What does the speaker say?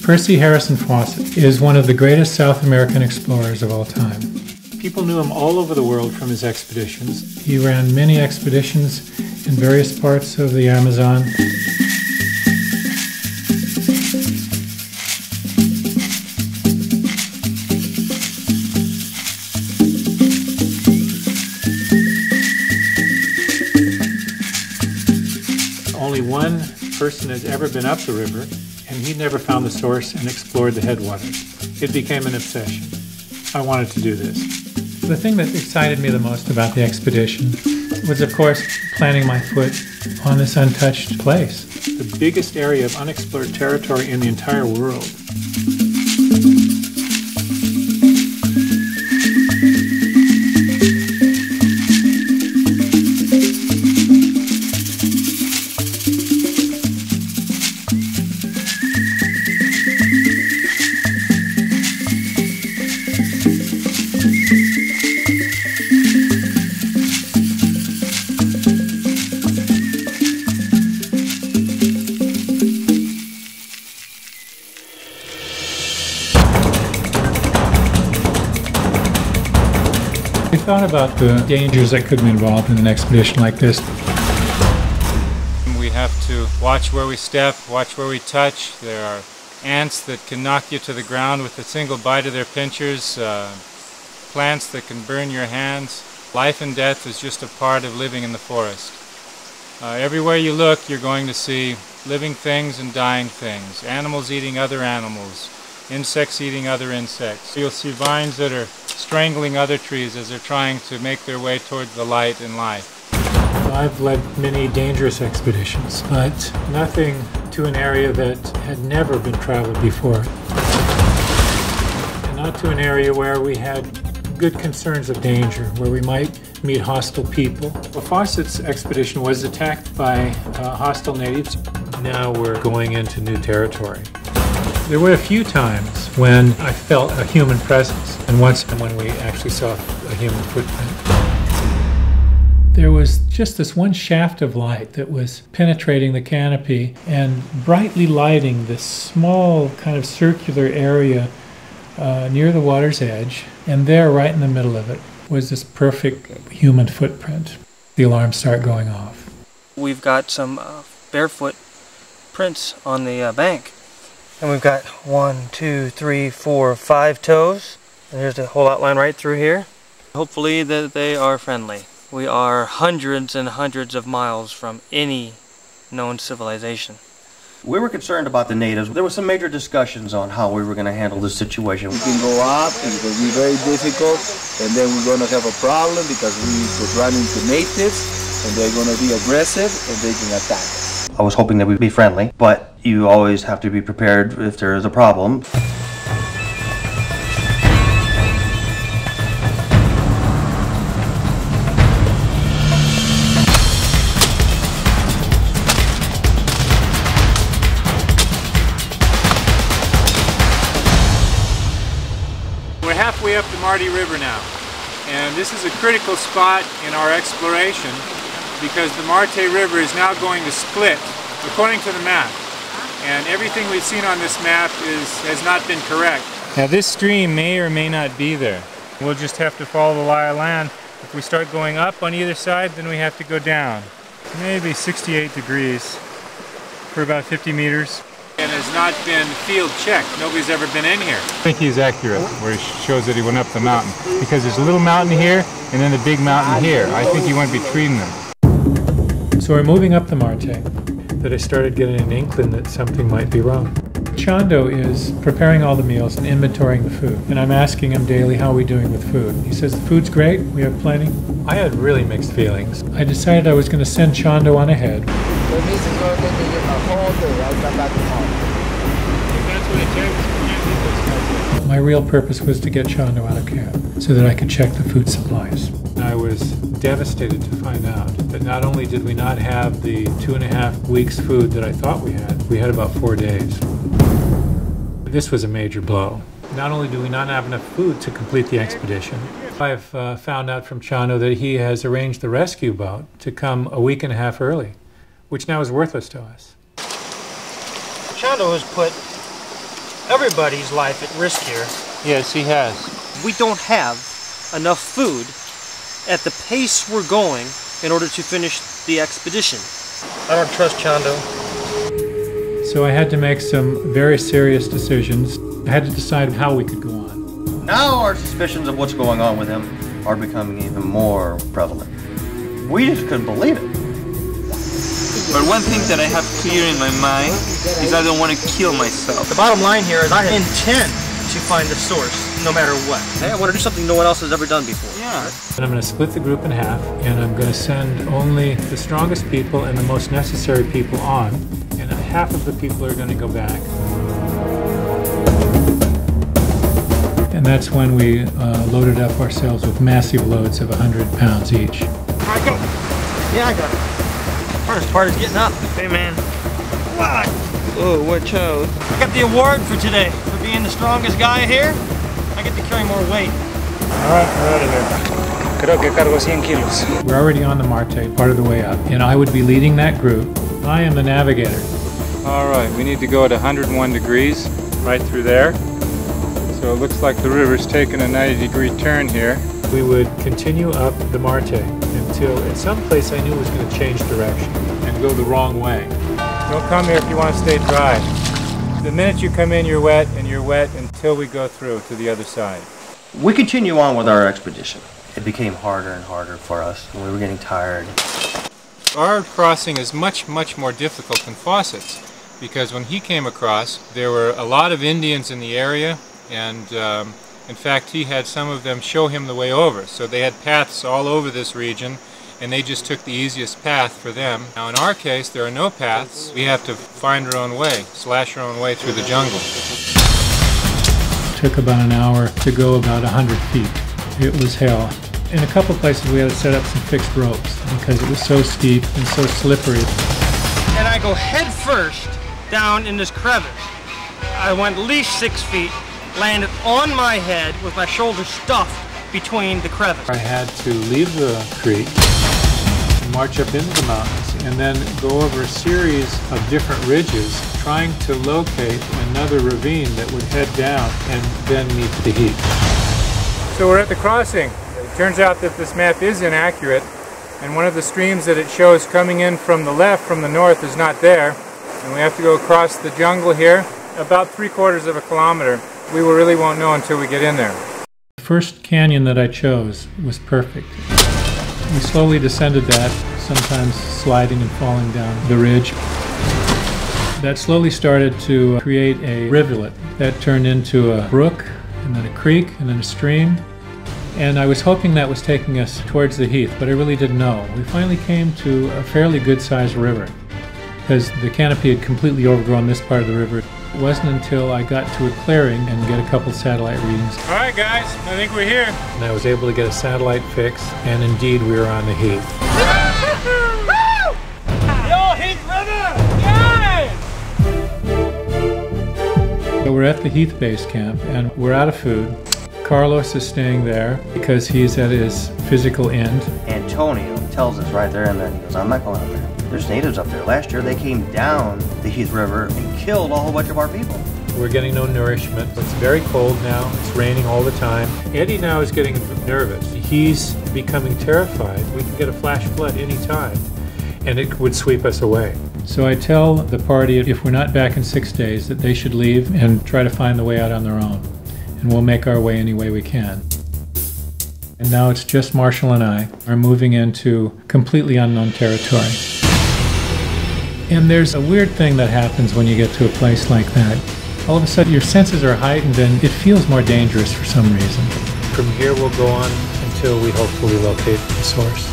Percy Harrison Fawcett is one of the greatest South American explorers of all time. People knew him all over the world from his expeditions. He ran many expeditions in various parts of the Amazon. Only one person has ever been up the river, and he never found the source and explored the headwaters. It became an obsession. I wanted to do this. The thing that excited me the most about the expedition was, of course, planting my foot on this untouched place. The biggest area of unexplored territory in the entire world. We thought about the dangers that could be involved in an expedition like this. We have to watch where we step, watch where we touch. There are ants that can knock you to the ground with a single bite of their pincers, plants that can burn your hands. Life and death is just a part of living in the forest. Everywhere you look, you're going to see living things and dying things, animals eating other animals, insects eating other insects. You'll see vines that are strangling other trees as they're trying to make their way towards the light and life. I've led many dangerous expeditions, but nothing to an area that had never been traveled before. And not to an area where we had good concerns of danger, where we might meet hostile people. Well, Fawcett's expedition was attacked by hostile natives. Now we're going into new territory. There were a few times when I felt a human presence, and once when we actually saw a human footprint. There was just this one shaft of light that was penetrating the canopy and brightly lighting this small kind of circular area near the water's edge, and there, right in the middle of it, was this perfect human footprint. The alarms start going off. We've got some barefoot prints on the bank. And we've got 1, 2, 3, 4, 5 toes. And there's the whole outline right through here. Hopefully that they are friendly. We are hundreds and hundreds of miles from any known civilization. We were concerned about the natives. There were some major discussions on how we were going to handle this situation. We can go up, and it will be very difficult, and then we're going to have a problem because we could run into natives, and they're going to be aggressive, and they can attack us. I was hoping that we'd be friendly, but you always have to be prepared if there is a problem. We're halfway up the Marty River now, and this is a critical spot in our exploration because the Marte River is now going to split according to the map. And everything we've seen on this map has not been correct. Now this stream may or may not be there. We'll just have to follow the lie of land. If we start going up on either side, then we have to go down. Maybe 68 degrees for about 50 meters. And has not been field checked. Nobody's ever been in here. I think he's accurate where he shows that he went up the mountain. Because there's a little mountain here and then a big mountain here. I think he went between them. So we're moving up the Marte, that I started getting an inkling that something might be wrong. Chando is preparing all the meals and inventorying the food, and I'm asking him daily, how are we doing with food? He says, the food's great, we have plenty. I had really mixed feelings. I decided I was going to send Chando on ahead. My real purpose was to get Chando out of camp so that I could check the food supplies. I was devastated to find out that not only did we not have the 2.5 weeks food that I thought we had about 4 days. This was a major blow. Not only do we not have enough food to complete the expedition, I've found out from Chando that he has arranged the rescue boat to come a week and a half early, which now is worthless to us. Chando has put everybody's life at risk here. Yes, he has. We don't have enough food at the pace we're going in order to finish the expedition. I don't trust Chando. So I had to make some very serious decisions. I had to decide how we could go on. Now our suspicions of what's going on with him are becoming even more prevalent. We just couldn't believe it. But one thing that I have clear in my mind is I don't want to kill myself. The bottom line here is I intend to find the source, no matter what. Hey, I want to do something no one else has ever done before. Yeah. And I'm going to split the group in half, and I'm going to send only the strongest people and the most necessary people on, and half of the people are going to go back. And that's when we loaded up ourselves with massive loads of 100 pounds each. I got it. Yeah, I got it. Hardest part is getting up. Hey, man. Wow. Oh, watch out. I got the award for today. For being the strongest guy here, I get to carry more weight. All right, we're out of here. Creo que cargo 100 kilos. We're already on the Marte, part of the way up, and I would be leading that group. I am the navigator. All right, we need to go at 101 degrees, right through there. So it looks like the river's taking a 90-degree turn here. We would continue up the Marte until at some place I knew was going to change direction and go the wrong way. Don't come here if you want to stay dry. The minute you come in, you're wet, and you're wet until we go through to the other side. We continue on with our expedition. It became harder and harder for us, and we were getting tired. Our crossing is much more difficult than Fawcett's, because when he came across, there were a lot of Indians in the area, and in fact, he had some of them show him the way over. So they had paths all over this region, and they just took the easiest path for them. Now in our case, there are no paths. We have to find our own way, slash our own way through the jungle. It took about an hour to go about 100 feet. It was hell. In a couple places we had to set up some fixed ropes because it was so steep and so slippery. And I go head first down in this crevice. I went at least 6 feet, landed on my head with my shoulders stuffed between the crevice. I had to leave the creek, march up into the mountains, and then go over a series of different ridges trying to locate another ravine that would head down and then meet the heath. So we're at the crossing. It turns out that this map is inaccurate, and one of the streams that it shows coming in from the left, from the north, is not there. And we have to go across the jungle here, about 3/4 of a kilometer. We really won't know until we get in there. The first canyon that I chose was perfect. We slowly descended that, sometimes sliding and falling down the ridge. That slowly started to create a rivulet that turned into a brook, and then a creek, and then a stream. And I was hoping that was taking us towards the heath, but I really didn't know. We finally came to a fairly good-sized river, because the canopy had completely overgrown this part of the river. It wasn't until I got to a clearing and get a couple satellite readings. All right, guys, I think we're here. And I was able to get a satellite fix, and indeed we were on the heath. Yo, Heath River! Yay! So we're at the Heath Base Camp, and we're out of food. Carlos is staying there because he's at his physical end. Antonio tells us right there and then, he goes, I'm not going up there. There's natives up there. Last year they came down the Heath River and killed a whole bunch of our people. We're getting no nourishment. It's very cold now. It's raining all the time. Eddie now is getting nervous. He's becoming terrified. We can get a flash flood any time, and it would sweep us away. So I tell the party if we're not back in 6 days that they should leave and try to find the way out on their own. And we'll make our way any way we can. And now it's just Marshall and I are moving into completely unknown territory. And there's a weird thing that happens when you get to a place like that. All of a sudden your senses are heightened and it feels more dangerous for some reason. From here we'll go on until we hopefully locate the source.